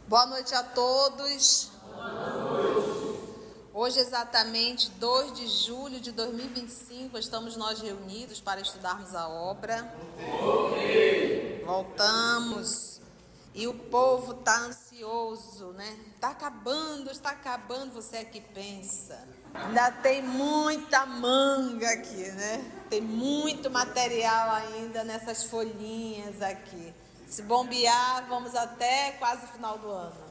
Boa noite a todos. Hoje, exatamente 2 de julho de 2025, estamos nós reunidos para estudarmos a obra. Voltamos. E o povo está ansioso, né? Está acabando, você é que pensa. Ainda tem muita manga aqui, né? Tem muito material ainda nessas folhinhas aqui. Se bombear, vamos até quase o final do ano.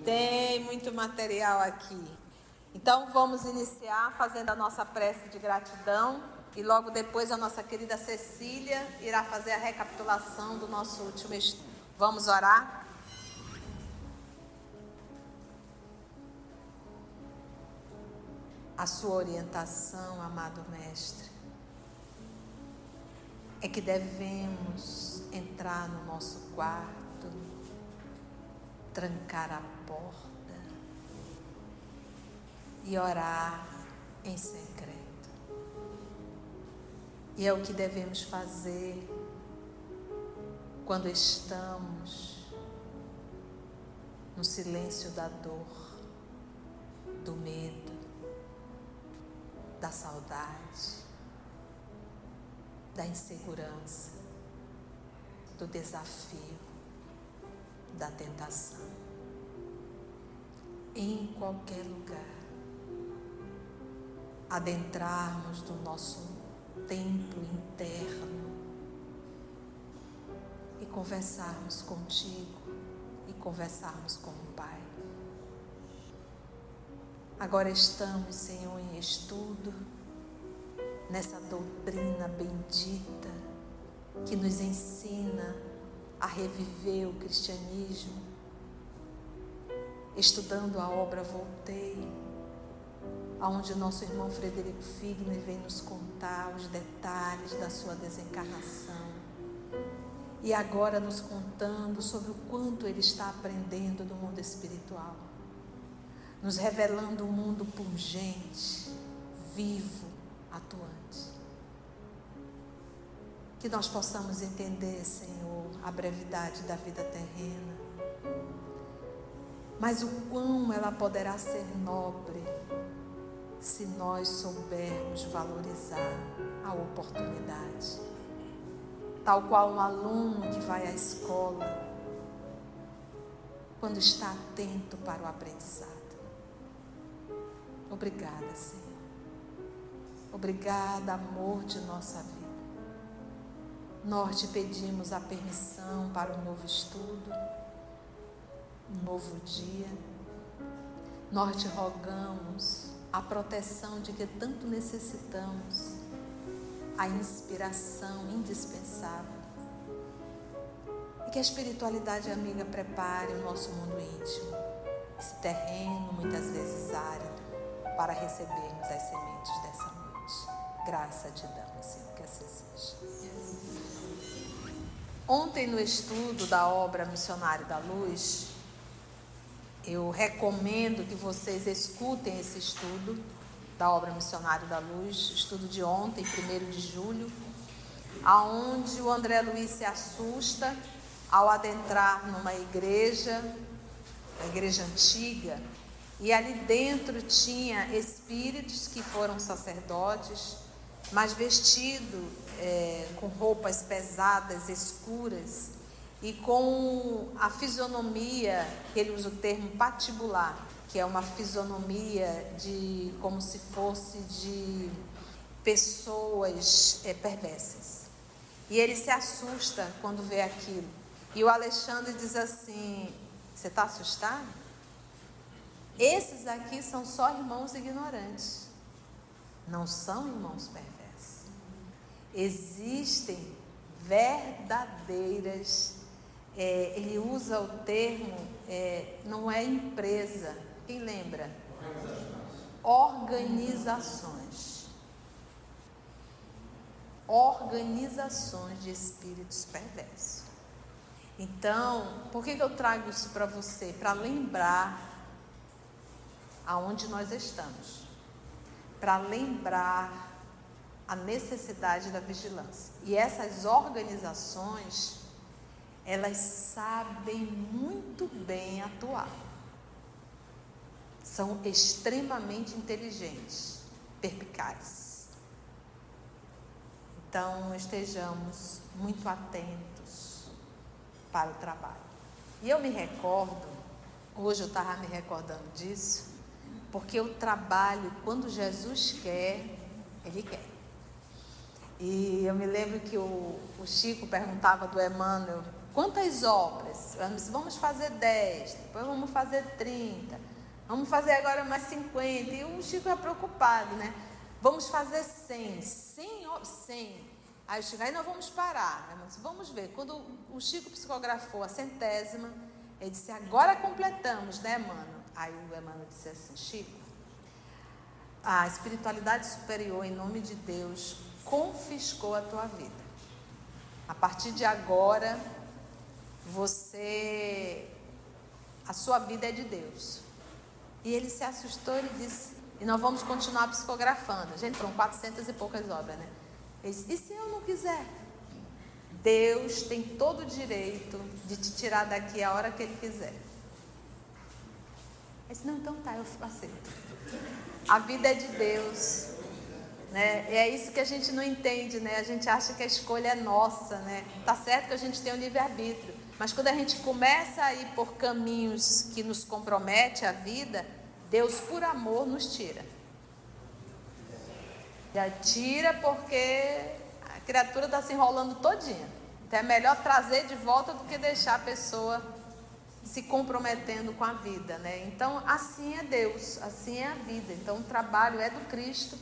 Tem muito material aqui. Então, vamos iniciar fazendo a nossa prece de gratidão. E logo depois a nossa querida Cecília irá fazer a recapitulação do nosso último estudo. Vamos orar? A sua orientação, amado Mestre, é que devemos entrar no nosso quarto, trancar a porta e orar em secreto. E é o que devemos fazer quando estamos no silêncio da dor, do medo, da saudade, da insegurança, do desafio, da tentação. Em qualquer lugar, adentrarmos do nosso templo interno e conversarmos contigo e conversarmos com o Pai. Agora estamos, Senhor, em estudo nessa doutrina bendita que nos ensina a reviver o cristianismo, estudando a obra Voltei, onde o nosso irmão Frederico Figner vem nos contar os detalhes da sua desencarnação e agora nos contando sobre o quanto ele está aprendendo do mundo espiritual, nos revelando um mundo pungente, vivo, atuante. Que nós possamos entender, Senhor, a brevidade da vida terrena, mas o quão ela poderá ser nobre se nós soubermos valorizar a oportunidade. Tal qual um aluno que vai à escola, quando está atento para o aprendizado. Obrigada, Senhor. Obrigada, amor de nossa vida. Nós te pedimos a permissão para um novo estudo, um novo dia. Nós te rogamos a proteção de que tanto necessitamos, a inspiração indispensável. E que a espiritualidade amiga prepare o nosso mundo íntimo, esse terreno muitas vezes árido, para recebermos as sementes dessa noite. Graça te damos, Senhor, que assim seja. Ontem, no estudo da obra Missionário da Luz, eu recomendo que vocês escutem esse estudo da obra Missionário da Luz, estudo de ontem, 1º de julho, aonde o André Luiz se assusta ao adentrar numa igreja, a igreja antiga, e ali dentro tinha espíritos que foram sacerdotes, mas vestidos com roupas pesadas, escuras, e com a fisionomia, que ele usa o termo patibular, que é uma fisionomia de como se fosse de pessoas perversas. E ele se assusta quando vê aquilo. E o Alexandre diz assim: você está assustado? Esses aqui são só irmãos ignorantes, não são irmãos perversos. Existem verdadeiras, ele usa o termo, não é empresa, quem lembra? Organizações de espíritos perversos. Então, por que eu trago isso para você? Para lembrar aonde nós estamos. Para lembrar a necessidade da vigilância. E essas organizações, elas sabem muito bem atuar. São extremamente inteligentes, perspicazes. Então, estejamos muito atentos para o trabalho. E eu me recordo, hoje eu estava me recordando disso, porque o trabalho, quando Jesus quer, Ele quer. E eu me lembro que o Chico perguntava do Emmanuel, quantas obras? Vamos fazer 10, depois vamos fazer 30, vamos fazer agora mais 50. E o Chico é preocupado, né? Vamos fazer 100. Aí o Chico, aí nós vamos parar. Né? Mas vamos ver, quando o Chico psicografou a 100ª, ele disse, agora completamos, né, Emmanuel? Aí o Emmanuel disse assim, Chico, a espiritualidade superior, em nome de Deus, confiscou a tua vida. A partir de agora, a sua vida é de Deus. E ele se assustou e disse, e nós vamos continuar psicografando. Gente, foram 400 e poucas obras, né? Ele disse, e se eu não quiser? Deus tem todo o direito de te tirar daqui a hora que Ele quiser. Eu disse, não, então tá, eu aceito. A vida é de Deus. Né? E é isso que a gente não entende, né? A gente acha que a escolha é nossa, né? Tá certo que a gente tem o livre-arbítrio, mas quando a gente começa a ir por caminhos que nos comprometem a vida, Deus, por amor, nos tira. Já tira porque a criatura está se enrolando todinha. Então é melhor trazer de volta do que deixar a pessoa se comprometendo com a vida, né? Então assim é Deus, assim é a vida. Então o trabalho é do Cristo.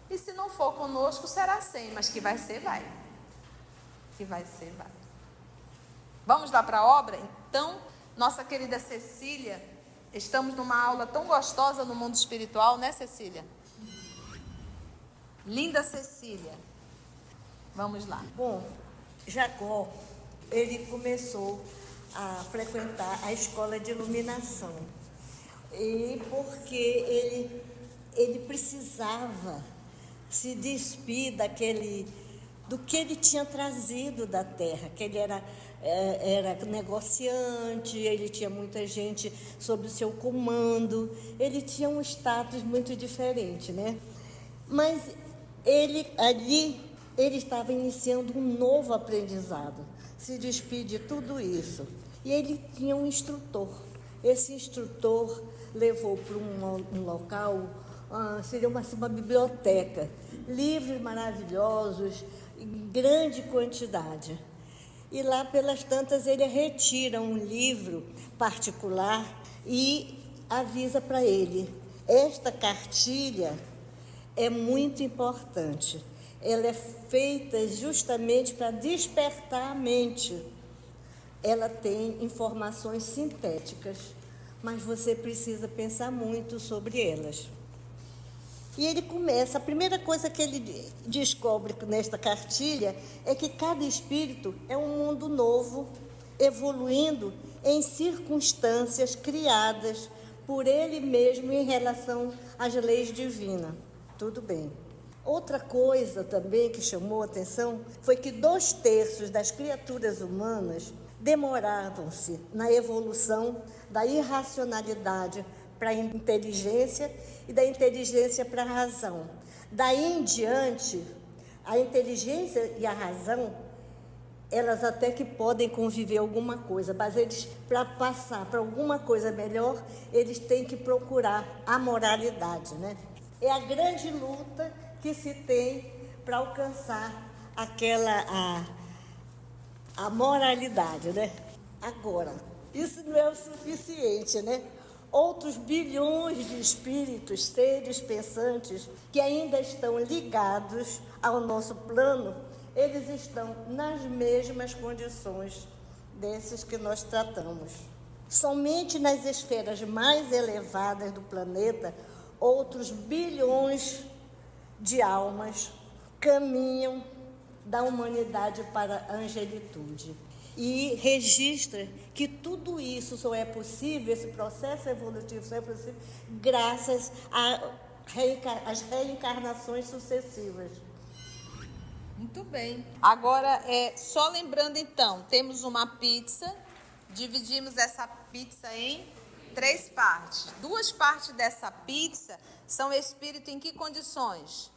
E se não for conosco, será sem, mas que vai ser, vai. Que vai ser, vai. Vamos lá para a obra? Então, nossa querida Cecília, estamos numa aula tão gostosa no mundo espiritual, né, Cecília? Linda Cecília. Vamos lá. Bom, Jacó, ele começou a frequentar a escola de iluminação. E porque ele precisava se despir do que ele tinha trazido da terra, que ele era negociante, ele tinha muita gente sob o seu comando, ele tinha um status muito diferente, né? Mas ele estava iniciando um novo aprendizado, se despir de tudo isso. E ele tinha um instrutor. Esse instrutor levou para um local, seria uma biblioteca, livros maravilhosos, em grande quantidade. E lá, pelas tantas, ele retira um livro particular e avisa para ele, esta cartilha é muito importante. Ela é feita justamente para despertar a mente. Ela tem informações sintéticas, mas você precisa pensar muito sobre elas. E ele começa, a primeira coisa que ele descobre nesta cartilha é que cada espírito é um mundo novo, evoluindo em circunstâncias criadas por ele mesmo em relação às leis divinas. Tudo bem. Outra coisa também que chamou a atenção foi que 2/3 das criaturas humanas demoravam-se na evolução da irracionalidade para a inteligência e da inteligência para a razão. Daí em diante, a inteligência e a razão, elas até que podem conviver alguma coisa, mas eles, para passar para alguma coisa melhor, eles têm que procurar a moralidade, né? É a grande luta que se tem para alcançar a moralidade, né? Agora, isso não é o suficiente, né? Outros bilhões de espíritos, seres pensantes, que ainda estão ligados ao nosso plano, eles estão nas mesmas condições desses que nós tratamos. Somente nas esferas mais elevadas do planeta, outros bilhões de almas caminham da humanidade para a angelitude. e registra que tudo isso só é possível, esse processo evolutivo só é possível graças às reencarnações sucessivas. Muito bem. Agora, só lembrando então, temos uma pizza, dividimos essa pizza em 3 partes. 2 partes dessa pizza são espírito em que condições?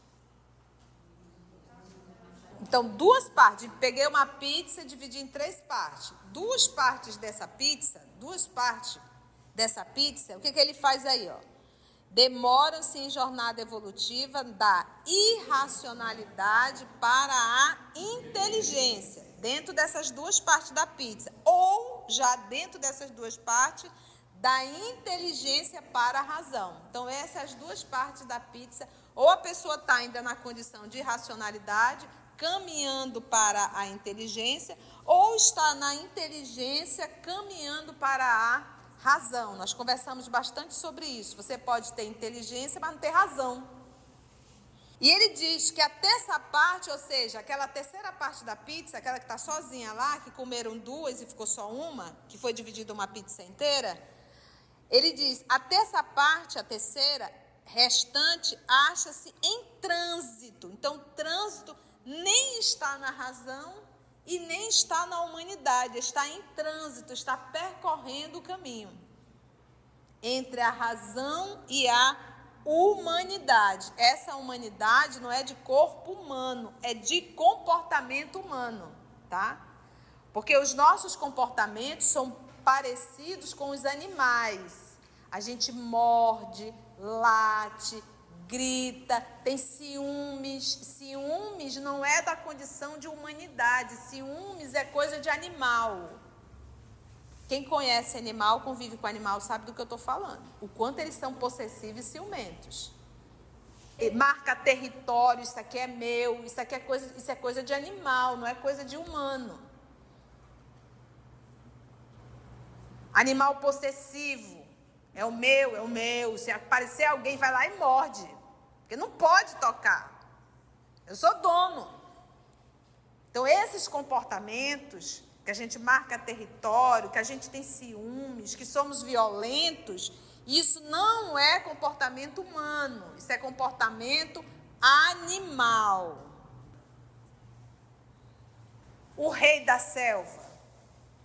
Então, 2 partes. Peguei uma pizza e dividi em 3 partes. 2 partes dessa pizza, o que ele faz aí, ó? Demoram-se em jornada evolutiva da irracionalidade para a inteligência, dentro dessas 2 partes da pizza, ou já dentro dessas 2 partes da inteligência para a razão. Então, essas 2 partes da pizza, ou a pessoa está ainda na condição de irracionalidade, caminhando para a inteligência, ou está na inteligência caminhando para a razão. Nós conversamos bastante sobre isso. Você pode ter inteligência, mas não ter razão. E ele diz que até essa parte, ou seja, aquela terceira parte da pizza, aquela que está sozinha lá, que comeram 2 e ficou só uma, que foi dividida uma pizza inteira, ele diz, até essa parte, a terceira, restante, acha-se em trânsito. Então, trânsito nem está na razão e nem está na humanidade, está em trânsito, está percorrendo o caminho entre a razão e a humanidade. Essa humanidade não é de corpo humano, é de comportamento humano, tá? Porque os nossos comportamentos são parecidos com os animais. A gente morde, late, grita, tem ciúmes. Ciúmes não é da condição de humanidade, ciúmes é coisa de animal. Quem conhece animal, convive com animal, sabe do que eu estou falando. O quanto eles são possessivos e ciumentos. Marca território, isso aqui é meu, isso é coisa de animal, não é coisa de humano. Animal possessivo. É o meu. Se aparecer alguém, vai lá e morde. Porque não pode tocar. Eu sou dono. Então, esses comportamentos, que a gente marca território, que a gente tem ciúmes, que somos violentos, isso não é comportamento humano. Isso é comportamento animal. O rei da selva.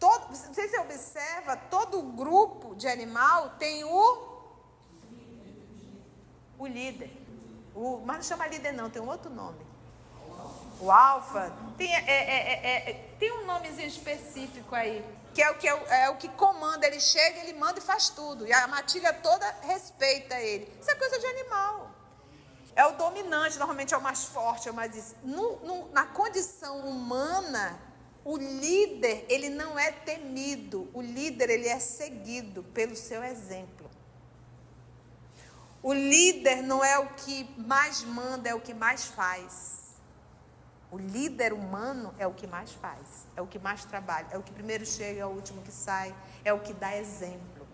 Não sei se você observa, todo grupo de animal tem o líder. Mas não chama líder não, tem um outro nome. O alfa. Tem um nomezinho específico aí, que é o que comanda. Ele chega, ele manda e faz tudo. E a matilha toda respeita ele. Isso é coisa de animal. É o dominante, normalmente é o mais forte, é o mais isso. Na condição humana, o líder, ele não é temido. O líder, ele é seguido pelo seu exemplo. O líder não é o que mais manda, é o que mais faz. O líder humano é o que mais faz, é o que mais trabalha, é o que primeiro chega, é o último que sai, é o que dá exemplo.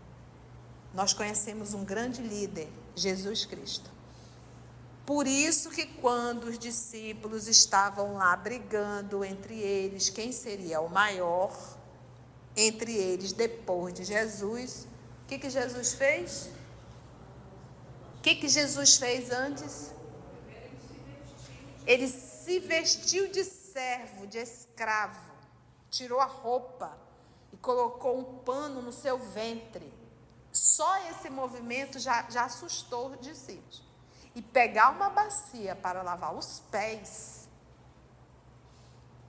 Nós conhecemos um grande líder, Jesus Cristo. Por isso que quando os discípulos estavam lá brigando entre eles, quem seria o maior entre eles depois de Jesus, o que Jesus fez? O que Jesus fez antes? Ele se vestiu de servo, de escravo, tirou a roupa e colocou um pano no seu ventre. Só esse movimento já assustou os discípulos. E pegar uma bacia para lavar os pés,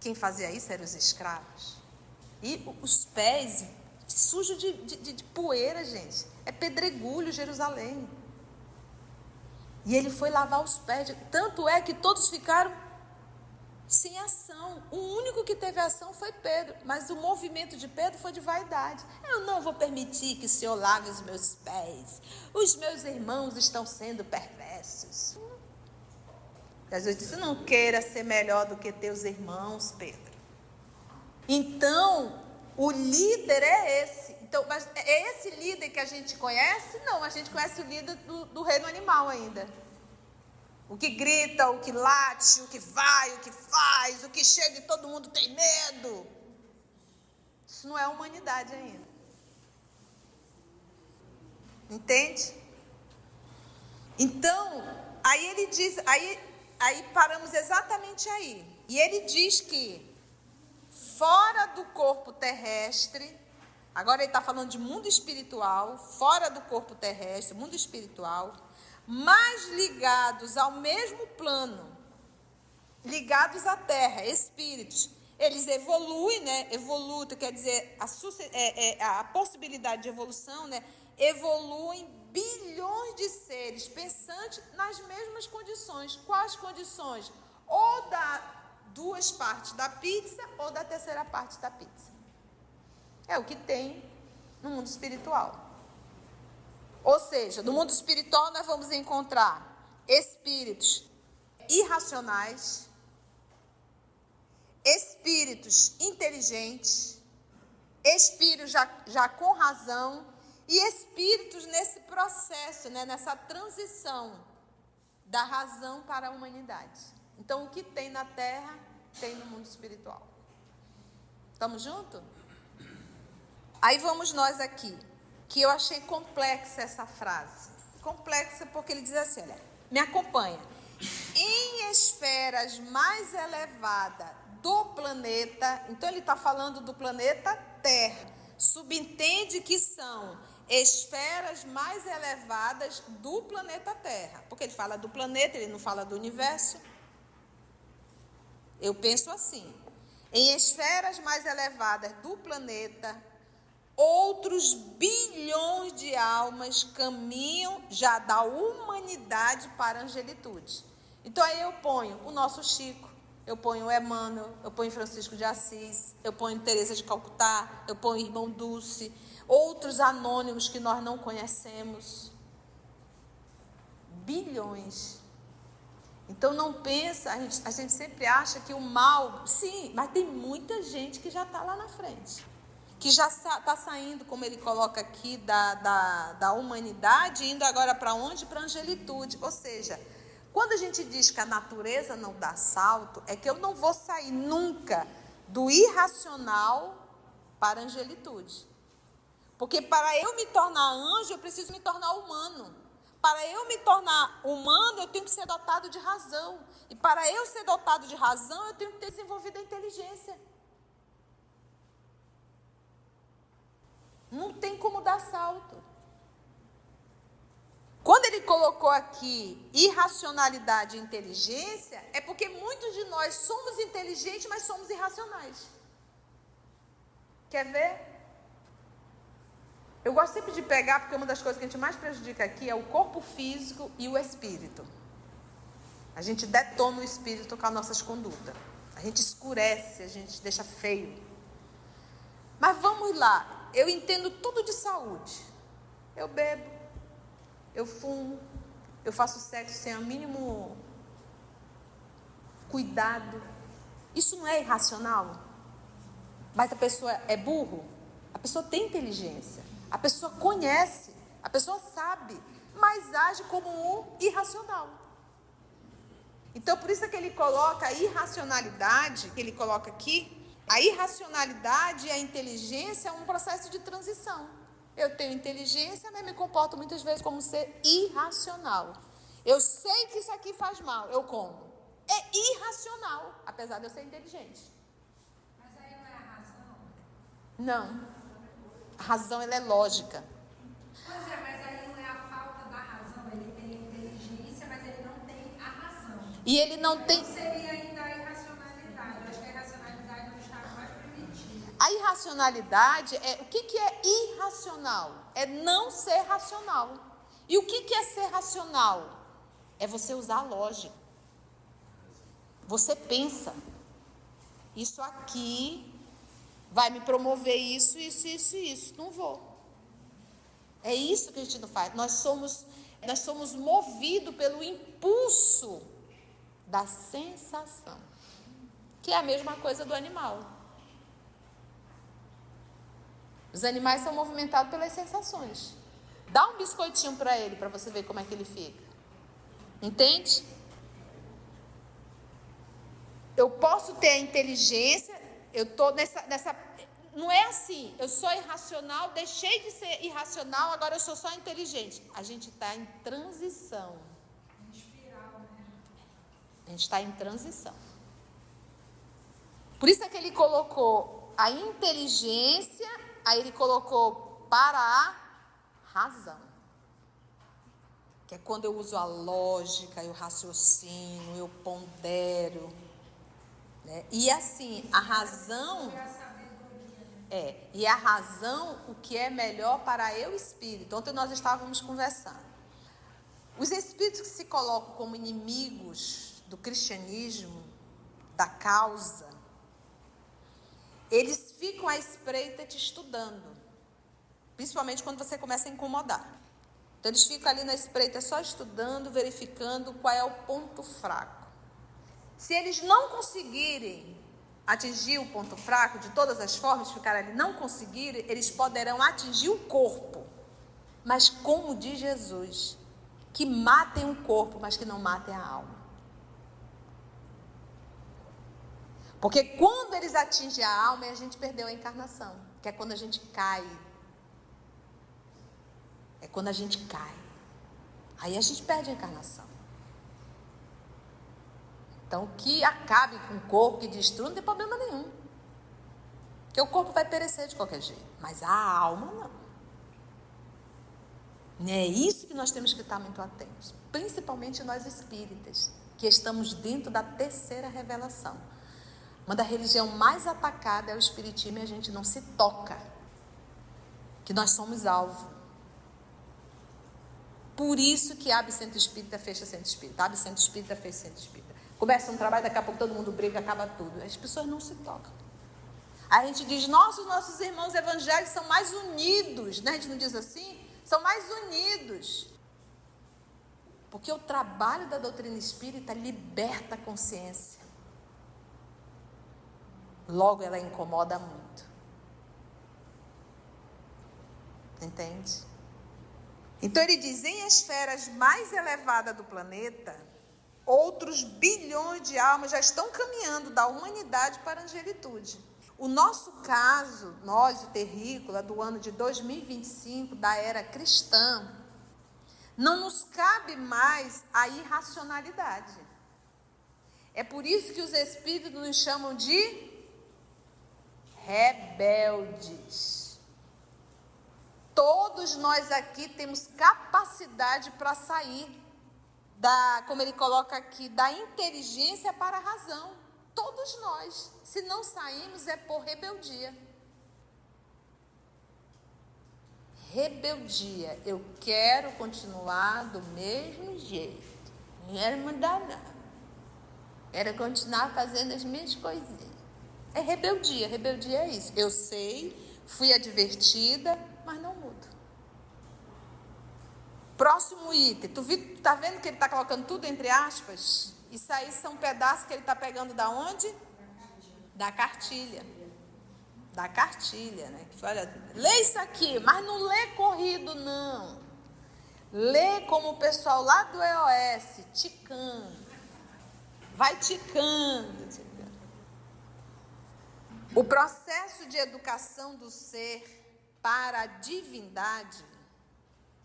quem fazia isso eram os escravos. E os pés sujos de poeira, gente. É pedregulho Jerusalém. E ele foi lavar os pés. Tanto é que todos ficaram sem ação. O único que teve ação foi Pedro. Mas o movimento de Pedro foi de vaidade. Eu não vou permitir que o Senhor lave os meus pés. Os meus irmãos estão sendo perversos. Jesus disse, não queira ser melhor do que teus irmãos, Pedro. Então, o líder é esse. Então, mas é esse líder que a gente conhece? Não, a gente conhece o líder do reino animal ainda. O que grita, o que late, o que vai, o que faz, o que chega e todo mundo tem medo. Isso não é humanidade ainda. Entende? Então, aí ele diz, aí paramos exatamente aí. E ele diz que fora do corpo terrestre, agora ele está falando de mundo espiritual, fora do corpo terrestre, mundo espiritual, mas ligados ao mesmo plano, ligados à terra, espíritos, eles evoluem, né? Evoluem, quer dizer, a possibilidade de evolução, né? Evoluem bilhões de seres pensantes nas mesmas condições. Quais condições? Ou da duas partes da pizza ou da terceira parte da pizza. É o que tem no mundo espiritual. Ou seja, no mundo espiritual nós vamos encontrar espíritos irracionais, espíritos inteligentes, espíritos já com razão e espíritos nesse processo, né, nessa transição da razão para a humanidade. Então, o que tem na Terra, tem no mundo espiritual. Estamos juntos? Aí vamos nós aqui, que eu achei complexa essa frase. Complexa porque ele diz assim, olha, me acompanha. Em esferas mais elevadas do planeta, então ele está falando do planeta Terra, subentende que são esferas mais elevadas do planeta Terra, porque ele fala do planeta, ele não fala do universo. Eu penso assim, em esferas mais elevadas do planeta, outros bilhões de almas caminham já da humanidade para a angelitude. Então aí eu ponho o nosso Chico, eu ponho o Emmanuel, eu ponho Francisco de Assis, eu ponho Teresa de Calcutá, eu ponho o Irmão Dulce, outros anônimos que nós não conhecemos. Bilhões. Então não pensa, a gente sempre acha que o mal, sim, mas tem muita gente que já está lá na frente. Que já está saindo, como ele coloca aqui, da humanidade, indo agora para onde? Para a angelitude. Ou seja, quando a gente diz que a natureza não dá salto, é que eu não vou sair nunca do irracional para a angelitude. Porque para eu me tornar anjo, eu preciso me tornar humano. Para eu me tornar humano, eu tenho que ser dotado de razão. E para eu ser dotado de razão, eu tenho que ter desenvolvido a inteligência. Não tem como dar salto. Quando ele colocou aqui irracionalidade e inteligência, é porque muitos de nós somos inteligentes, mas somos irracionais. Quer ver? Eu gosto sempre de pegar, porque uma das coisas que a gente mais prejudica aqui é o corpo físico e o espírito. A gente detona o espírito com as nossas condutas. A gente escurece, a gente deixa feio. Mas vamos lá, eu entendo tudo de saúde. Eu bebo, eu fumo, eu faço sexo sem o mínimo cuidado. Isso não é irracional? Mas a pessoa é burro? A pessoa tem inteligência. A pessoa conhece, a pessoa sabe, mas age como um irracional. Então, por isso é que ele coloca a irracionalidade, que ele coloca aqui, a irracionalidade e a inteligência é um processo de transição. Eu tenho inteligência, mas me comporto muitas vezes como ser irracional. Eu sei que isso aqui faz mal, eu como. É irracional, apesar de eu ser inteligente. Mas aí não é a razão? Não. A razão, ela é lógica. Pois é, mas aí não é a falta da razão. Ele tem inteligência, mas ele não tem a razão. E ele não tem... Não seria ainda a irracionalidade. Eu acho que a irracionalidade não está mais permitida. A irracionalidade, o que é irracional? É não ser racional. E o que é ser racional? É você usar a lógica. Você pensa. Isso aqui vai me promover isso. Não vou. É isso que a gente não faz. Nós somos movidos pelo impulso da sensação. Que é a mesma coisa do animal. Os animais são movimentados pelas sensações. Dá um biscoitinho para ele, para você ver como é que ele fica. Entende? Eu posso ter a inteligência, eu estou nessa... não é assim, eu sou irracional, deixei de ser irracional, agora eu sou só inteligente. A gente está em transição. A gente está em transição. Por isso é que ele colocou a inteligência, aí ele colocou para a razão. Que é quando eu uso a lógica, eu raciocino, eu pondero. Né? E assim, a razão... E a razão, o que é melhor para eu espírito. Ontem nós estávamos conversando. Os espíritos que se colocam como inimigos do cristianismo, da causa, eles ficam à espreita te estudando. Principalmente quando você começa a incomodar. Então eles ficam ali na espreita só estudando, verificando qual é o ponto fraco. Se eles não conseguirem atingir o ponto fraco, de todas as formas, ficar ali, não conseguirem, eles poderão atingir o corpo. Mas como diz Jesus, que matem o corpo, mas que não matem a alma. Porque quando eles atingem a alma, a gente perdeu a encarnação, que é quando a gente cai. É quando a gente cai. Aí a gente perde a encarnação. Então, que acabe com o corpo, que destrua, não tem problema nenhum. Porque o corpo vai perecer de qualquer jeito. Mas a alma não. E é isso que nós temos que estar muito atentos. Principalmente nós espíritas, que estamos dentro da terceira revelação. Uma da religião mais atacada é o espiritismo e a gente não se toca. Que nós somos alvo. Por isso que abre centro espírita, fecha centro espírita. Abre centro espírita, fecha centro espírita. Começa um trabalho, daqui a pouco todo mundo briga, acaba tudo. As pessoas não se tocam. A gente diz, nossos irmãos evangélicos são mais unidos, né? A gente não diz assim? São mais unidos. Porque o trabalho da doutrina espírita liberta a consciência. Logo, ela incomoda muito. Entende? Então ele diz, em esferas mais elevadas do planeta, outros bilhões de almas já estão caminhando da humanidade para a angelitude. O nosso caso, nós, o terrícola, do ano de 2025, da era cristã, não nos cabe mais a irracionalidade. É por isso que os espíritos nos chamam de rebeldes. Todos nós aqui temos capacidade para sair como ele coloca aqui, da inteligência para a razão. Todos nós. Se não saímos, é por rebeldia. Rebeldia. Eu quero continuar do mesmo jeito. Não quero mudar, não. Quero continuar fazendo as minhas coisinhas. É rebeldia. Rebeldia é isso. Eu sei, fui advertida, mas não mudo. Próximo item. Tu tá vendo que ele está colocando tudo entre aspas? Isso aí são pedaços que ele está pegando da onde? Da cartilha. Da cartilha, né? Que olha, lê isso aqui, mas não lê corrido, não. Lê como o pessoal lá do EOS, ticando. Vai ticando. O processo de educação do ser para a divindade.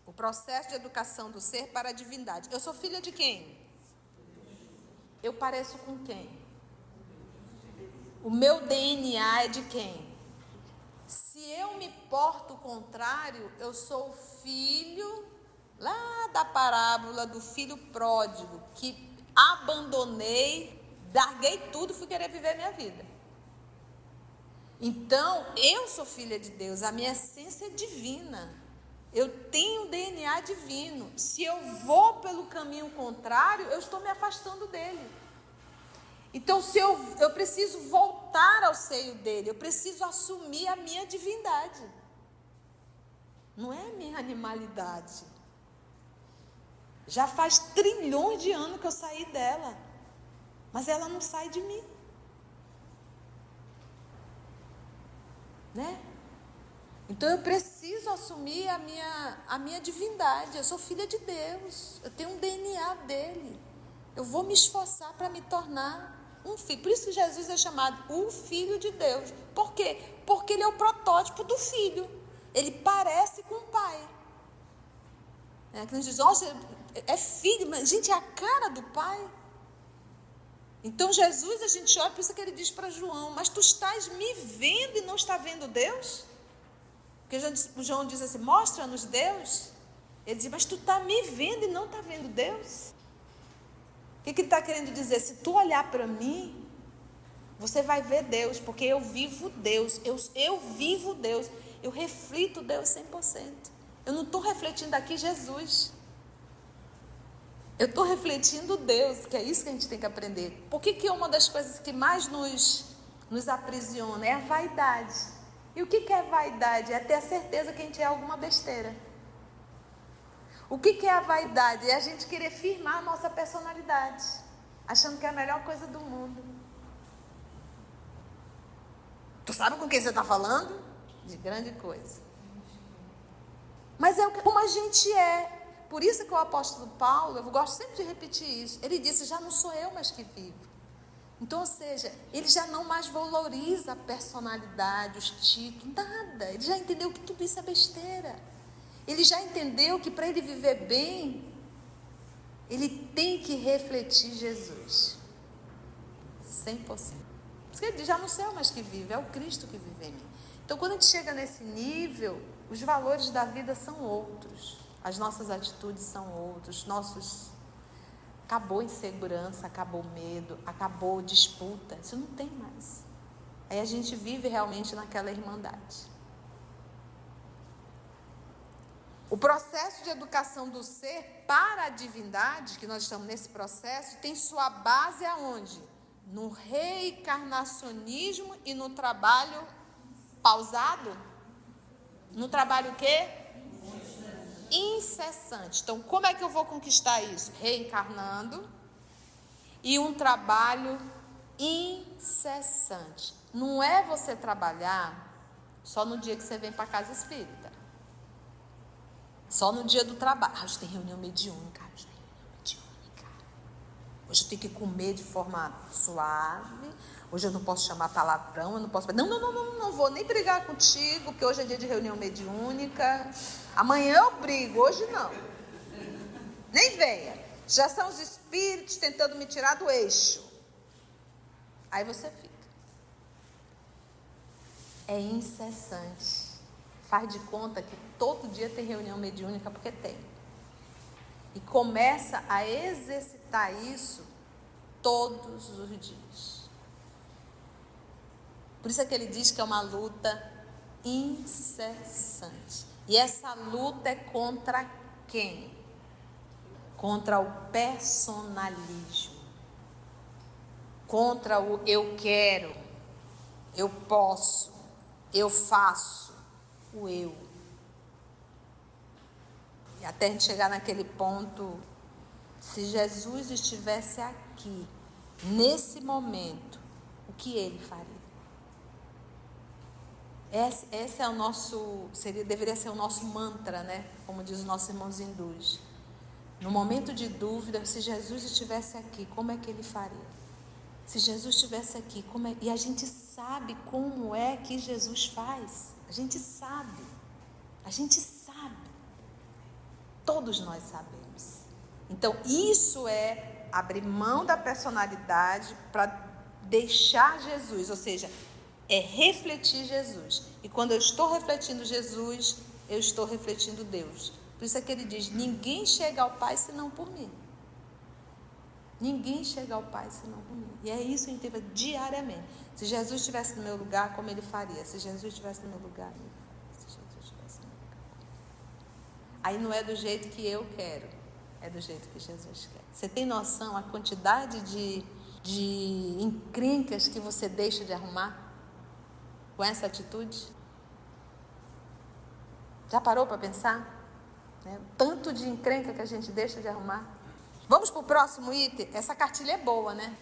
O processo de educação do ser para a divindade. Eu sou filha de quem? Eu pareço com quem? O meu DNA é de quem? Se eu me porto o contrário, eu sou o filho lá da parábola do filho pródigo, que abandonei, larguei tudo e fui querer viver minha vida. Então, eu sou filha de Deus, a minha essência é divina. Eu tenho DNA divino. Se eu vou pelo caminho contrário, eu estou me afastando dele. Então, se eu preciso voltar ao seio dele, eu preciso assumir a minha divindade. Não é a minha animalidade. Já faz trilhões de anos que eu saí dela, mas ela não sai de mim. Né? Então eu preciso assumir a minha divindade. Eu sou filha de Deus. Eu tenho um DNA dele. Eu vou me esforçar para me tornar. um filho. Por isso que Jesus é chamado o Filho de Deus. Por quê? Porque ele é o protótipo do filho. Ele parece com o pai. Que nos diz, nossa, é filho, mas gente, é a cara do pai. Então Jesus, a gente olha, por isso que ele diz para João, mas tu estás me vendo e não está vendo Deus? Porque João diz assim, mostra-nos Deus. Ele diz, mas tu está me vendo e não está vendo Deus? O que ele está querendo dizer? Se tu olhar para mim, você vai ver Deus, porque eu vivo Deus, eu vivo Deus, eu reflito Deus 100%. Eu não estou refletindo aqui Jesus. Eu estou refletindo Deus, que é isso que a gente tem que aprender. Por que uma das coisas que mais nos aprisiona é a vaidade? E o que é vaidade? É ter a certeza que a gente é alguma besteira. O que é a vaidade? É a gente querer firmar a nossa personalidade, achando que é a melhor coisa do mundo. Tu sabe com quem você está falando? De grande coisa. Mas é como a gente é. Por isso que o apóstolo Paulo, eu gosto sempre de repetir isso, ele disse, já não sou eu mais que vivo. Então, ou seja, ele já não mais valoriza a personalidade, os títulos, nada. Ele já entendeu que tudo isso é besteira. Ele já entendeu que para ele viver bem, ele tem que refletir Jesus. 100%. Por isso que ele diz, já não sou eu mais que vivo, é o Cristo que vive em mim. Então, quando a gente chega nesse nível, os valores da vida são outros. As nossas atitudes são outras, acabou insegurança, acabou medo, acabou disputa, isso não tem mais. Aí a gente vive realmente naquela irmandade. O processo de educação do ser para a divindade, que nós estamos nesse processo, tem sua base aonde? No reencarnacionismo e no trabalho pausado? No trabalho o quê? Incessante. Então, como é que eu vou conquistar isso? Reencarnando e um trabalho incessante. Não é você trabalhar só no dia que você vem para a casa espírita. Só no dia do trabalho. Hoje tem reunião mediúnica. Hoje eu tenho que comer de forma suave. Hoje eu não posso chamar palavrão, eu não posso... Não vou nem brigar contigo, porque hoje é dia de reunião mediúnica. Amanhã eu brigo, hoje não. Nem venha. Já são os espíritos tentando me tirar do eixo. Aí você fica. É incessante. Faz de conta que todo dia tem reunião mediúnica, porque tem. E começa a exercitar isso todos os dias. Por isso é que ele diz que é uma luta incessante. E essa luta é contra quem? Contra o personalismo. Contra o eu quero, eu posso, eu faço, o eu. E até a gente chegar naquele ponto, se Jesus estivesse aqui, nesse momento, o que ele faria? Esse é o nosso, deveria ser o nosso mantra, né? Como diz os nossos irmãos hindus. No momento de dúvida, se Jesus estivesse aqui, como é que ele faria? Se Jesus estivesse aqui, como é? E a gente sabe como é que Jesus faz. A gente sabe. Todos nós sabemos. Então, isso é abrir mão da personalidade para deixar Jesus, ou seja, é refletir Jesus. E quando eu estou refletindo Jesus, eu estou refletindo Deus. Por isso é que ele diz, ninguém chega ao Pai senão por mim. Ninguém chega ao Pai senão por mim. E é isso que a gente tem diariamente. Se Jesus estivesse no meu lugar, como ele faria? Se Jesus estivesse no meu lugar, se Jesus estivesse no meu lugar. Aí não é do jeito que eu quero, é do jeito que Jesus quer. Você tem noção a quantidade de encrencas que você deixa de arrumar com essa atitude? Já parou para pensar? Tanto de encrenca que a gente deixa de arrumar. Vamos para o próximo item? Essa cartilha é boa, né?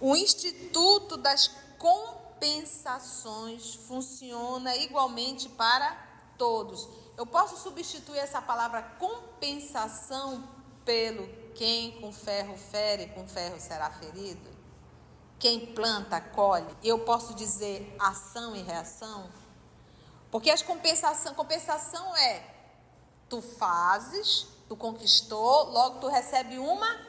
O Instituto das Compensações funciona igualmente para todos. Eu posso substituir essa palavra compensação pelo quem com ferro fere, com ferro será ferido? quem planta, colhe. Eu posso dizer ação e reação? Porque a compensação é, tu fazes, tu conquistou, logo tu recebe uma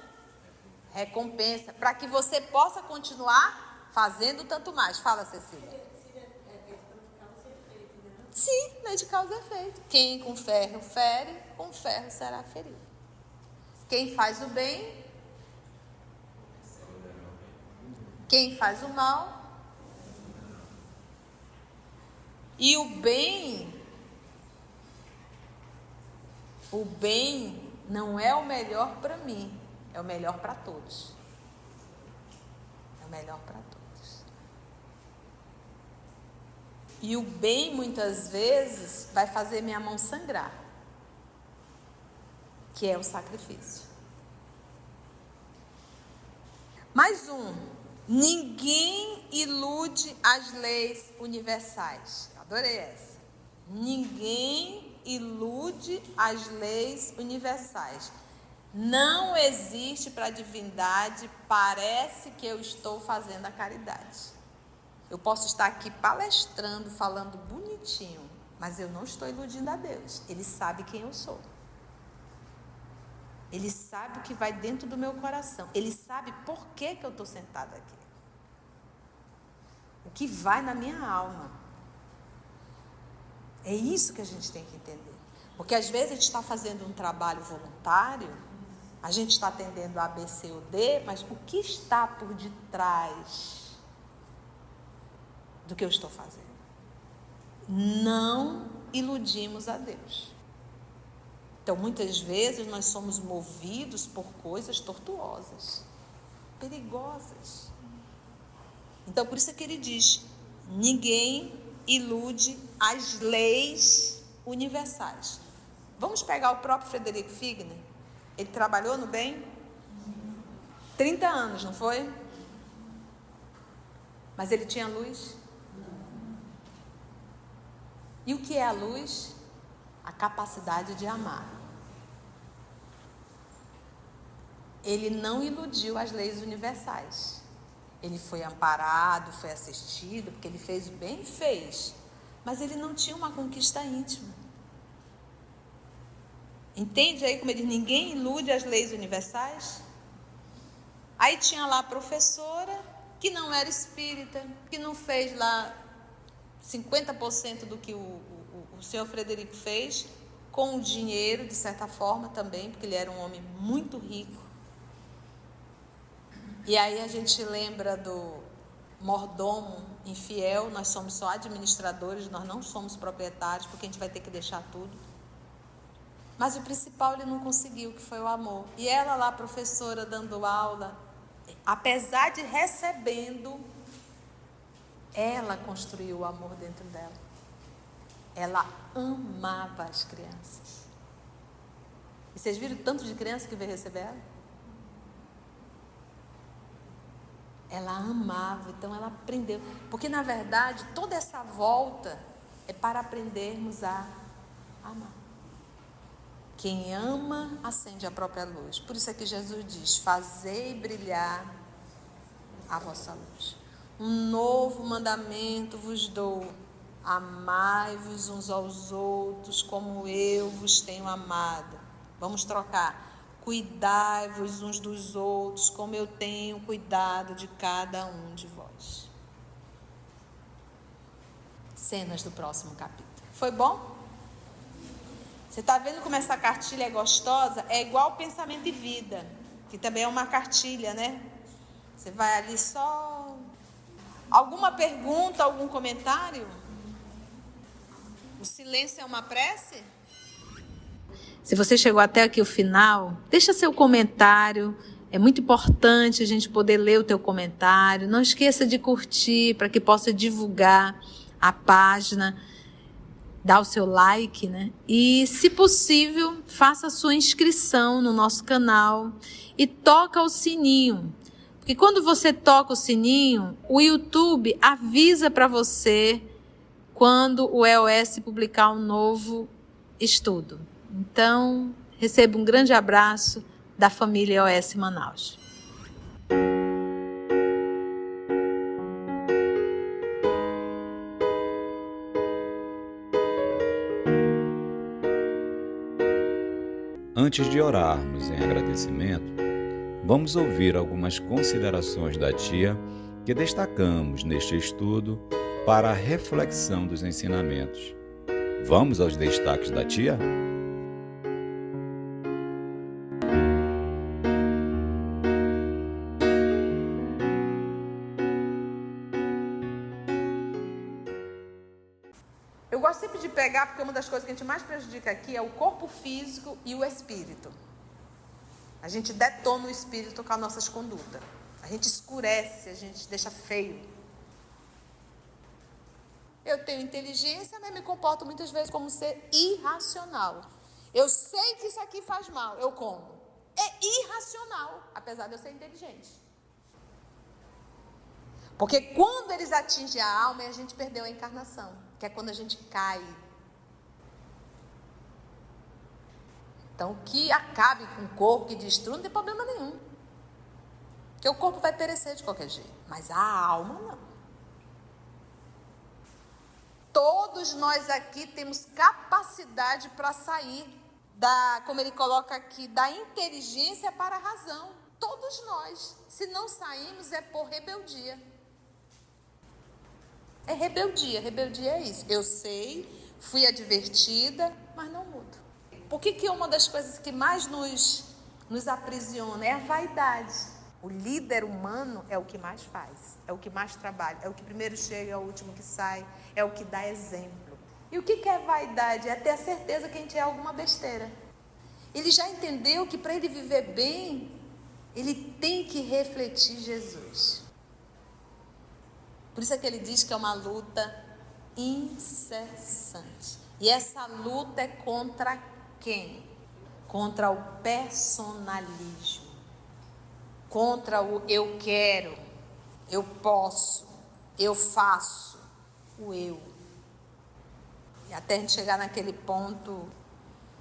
recompensa, para que você possa continuar fazendo tanto mais. Fala, Cecília. Sim, lei de causa e efeito. Quem com ferro fere, com ferro será ferido. Quem faz o bem, quem faz o mal. E o bem não é o melhor para mim, é o melhor para todos. É o melhor para todos. E o bem, muitas vezes, vai fazer minha mão sangrar, que é o sacrifício. Mais um. Ninguém ilude as leis universais. Adorei essa. Ninguém ilude as leis universais. Não existe para a divindade, parece que eu estou fazendo a caridade. Eu posso estar aqui palestrando, falando bonitinho, mas eu não estou iludindo a Deus. Ele sabe quem eu sou. Ele sabe o que vai dentro do meu coração. Ele sabe por que eu estou sentada aqui. O que vai na minha alma. É isso que a gente tem que entender. Porque às vezes a gente está fazendo um trabalho voluntário, a gente está atendendo A, B, C ou D, mas o que está por detrás do que eu estou fazendo? Não iludimos a Deus. Então, muitas vezes nós somos movidos por coisas tortuosas, perigosas. Então, por isso é que ele diz, ninguém ilude as leis universais. Vamos pegar o próprio Frederico Figner. Ele trabalhou no bem 30 anos, não foi? Mas ele tinha luz? E o que é a luz? A capacidade de amar. Ele não iludiu as leis universais. Ele foi amparado, foi assistido, porque ele fez o bem, fez. Mas ele não tinha uma conquista íntima. Entende aí como ele diz, ninguém ilude as leis universais? Aí tinha lá a professora, que não era espírita, que não fez lá 50% do que o senhor Frederico fez, com o dinheiro, de certa forma também, porque ele era um homem muito rico. E aí a gente lembra do mordomo infiel, nós somos só administradores, nós não somos proprietários, porque a gente vai ter que deixar tudo. Mas o principal ele não conseguiu, que foi o amor. E ela lá, professora, dando aula, apesar de recebendo, ela construiu o amor dentro dela. Ela amava as crianças. E vocês viram o tanto de criança que veio receber ela? Ela amava, então ela aprendeu. Porque, na verdade, toda essa volta é para aprendermos a amar. Quem ama, acende a própria luz. Por isso é que Jesus diz, fazei brilhar a vossa luz. Um novo mandamento vos dou, amai-vos uns aos outros como eu vos tenho amado. Vamos trocar. Cuidai-vos uns dos outros, como eu tenho cuidado de cada um de vós. Cenas do próximo capítulo. Foi bom? Você está vendo como essa cartilha é gostosa? É igual Pensamento e Vida, que também é uma cartilha, né? Você vai ali só... Alguma pergunta, algum comentário? O silêncio é uma prece? Se você chegou até aqui o final, deixa seu comentário. É muito importante a gente poder ler o teu comentário. Não esqueça de curtir para que possa divulgar a página. Dá o seu like, né? E, se possível, faça a sua inscrição no nosso canal e toca o sininho. Porque quando você toca o sininho, o YouTube avisa para você quando o EOS publicar um novo estudo. Então, receba um grande abraço da família EOS Manaus. Antes de orarmos em agradecimento, vamos ouvir algumas considerações da tia que destacamos neste estudo para a reflexão dos ensinamentos. Vamos aos destaques da tia? Eu gosto sempre de pegar, porque uma das coisas que a gente mais prejudica aqui é o corpo físico e o espírito. A gente detona o espírito com as nossas condutas. A gente escurece, a gente deixa feio. Eu tenho inteligência, mas me comporto muitas vezes como um ser irracional. Eu sei que isso aqui faz mal, eu como. É irracional, apesar de eu ser inteligente. Porque quando eles atingem a alma, a gente perdeu a encarnação, que é quando a gente cai. Então, que acabe com o corpo, que destrua, não tem problema nenhum. Porque o corpo vai perecer de qualquer jeito, mas a alma não. Todos nós aqui temos capacidade para sair como ele coloca aqui, da inteligência para a razão. Todos nós. Se não saímos, é por rebeldia. É rebeldia. Rebeldia é isso. Eu sei, fui advertida, mas não mudo. Por que uma das coisas que mais nos aprisiona é a vaidade? O líder humano é o que mais faz, é o que mais trabalha, é o que primeiro chega, é o último que sai, é o que dá exemplo. E o que é vaidade? É ter a certeza que a gente é alguma besteira. Ele já entendeu que para ele viver bem, ele tem que refletir Jesus. Por isso é que ele diz que é uma luta incessante. E essa luta é contra quem? Contra o personalismo. Contra o eu quero, eu posso, eu faço, o eu. E até a gente chegar naquele ponto,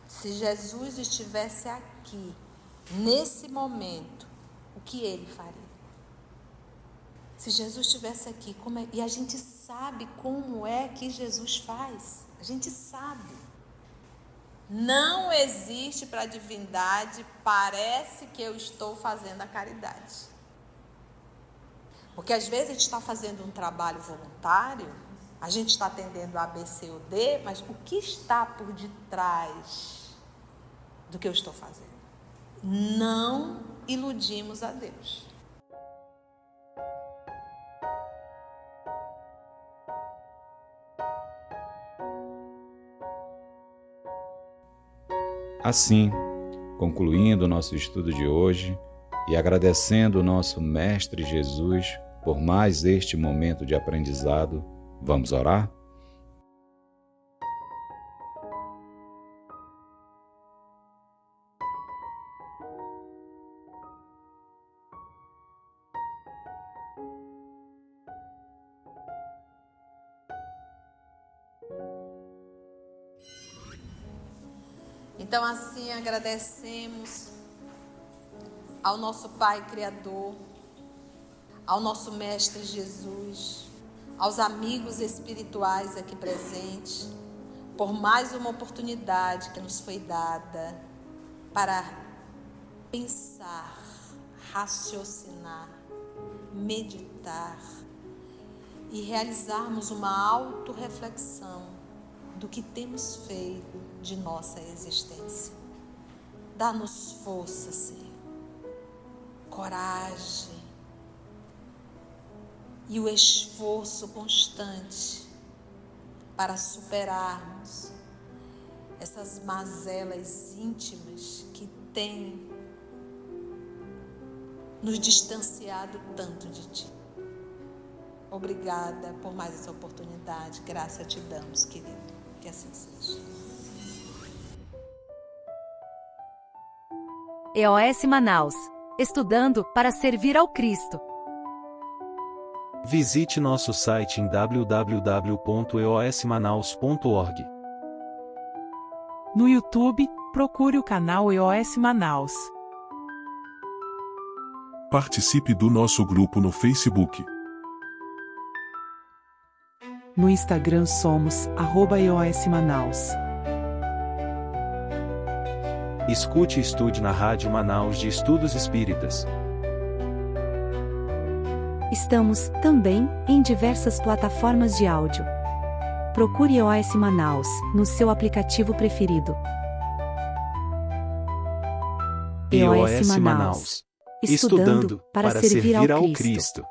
se Jesus estivesse aqui, nesse momento, o que ele faria? Se Jesus estivesse aqui, e a gente sabe como é que Jesus faz, a gente sabe. Não existe para a divindade, parece que eu estou fazendo a caridade. Porque às vezes a gente está fazendo um trabalho voluntário, a gente está atendendo A, B, C ou D, mas o que está por detrás do que eu estou fazendo? Não iludimos a Deus. Assim, concluindo o nosso estudo de hoje e agradecendo o nosso Mestre Jesus por mais este momento de aprendizado, vamos orar? Então assim agradecemos ao nosso Pai Criador, ao nosso Mestre Jesus, aos amigos espirituais aqui presentes, por mais uma oportunidade que nos foi dada para pensar, raciocinar, meditar e realizarmos uma autorreflexão do que temos feito de nossa existência. Dá-nos força, Senhor, coragem e o esforço constante para superarmos essas mazelas íntimas que têm nos distanciado tanto de Ti. Obrigada por mais essa oportunidade. Graça te damos, querido. Que assim seja. EOS Manaus. Estudando para servir ao Cristo. Visite nosso site em www.eosmanaus.org. No YouTube, procure o canal EOS Manaus. Participe do nosso grupo no Facebook. No Instagram somos @EOS Manaus. Escute e estude na Rádio Manaus de Estudos Espíritas. Estamos, também, em diversas plataformas de áudio. Procure EOS Manaus, no seu aplicativo preferido. EOS Manaus. Estudando para servir ao Cristo.